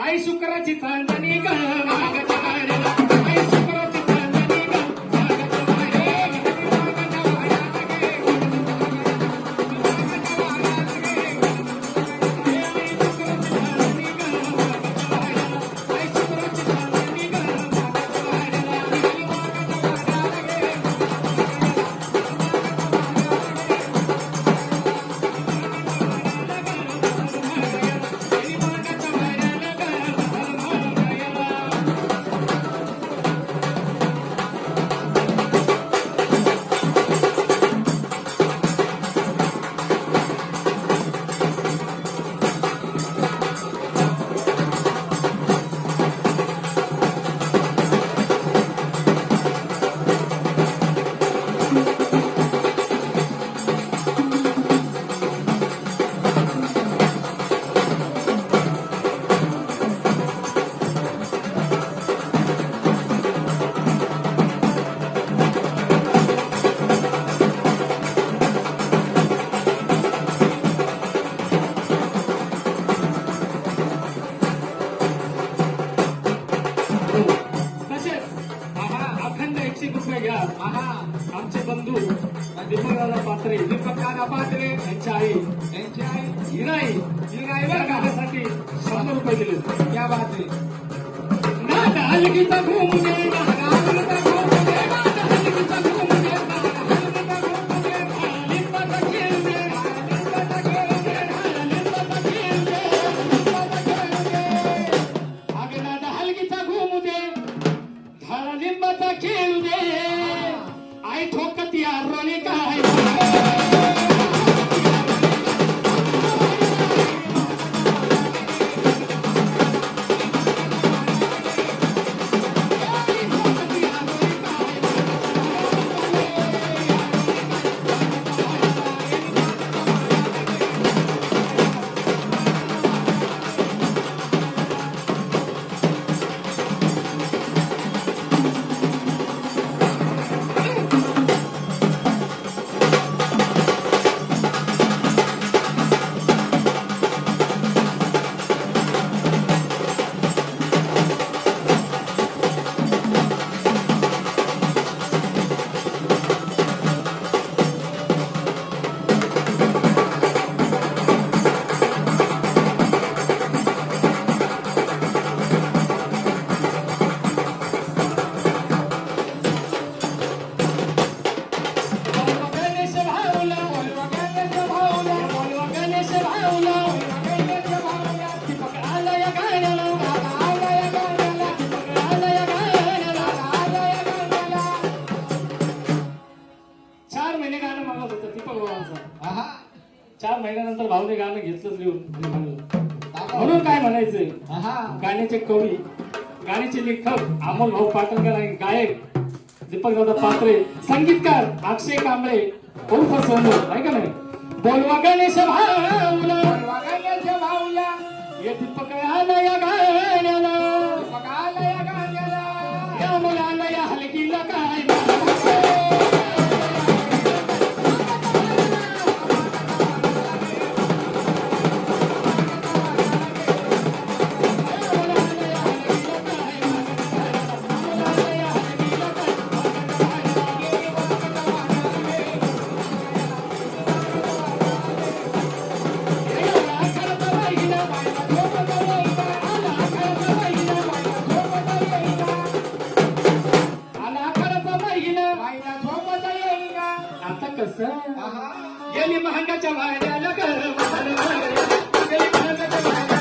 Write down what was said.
आई शुक्राची चांदणी ग आमचे बंधू दीपकदादा पात्रे यांच्या आई हिराई गाण्यासाठी 100 रुपये दिले. क्या बात आहे. खेळू दे आई ठोकत यार रोने काय महिन्यानंतर भाऊने गाणं घेतलं लिहून म्हणून काय म्हणायचंय. गाण्याचे कवी गाण्याचे लेखक अमोल भाऊ पाटणकर आणि गायक दीपकदादा पात्रे, संगीतकार अक्षय कांबळे, उर्फ सोनू आहे का नाही. बोलवा गणेश भाऊला वागायच्या भाऊया ये दीपक आला या गाण्याला बघायला या गाण्याला या मुलाला या हलकीला काय आला खरंच महिना बाईला झोपता येईना आता कसं आहा गेली महागाच्या वाड्याला गेली महागाच्या वाड्याला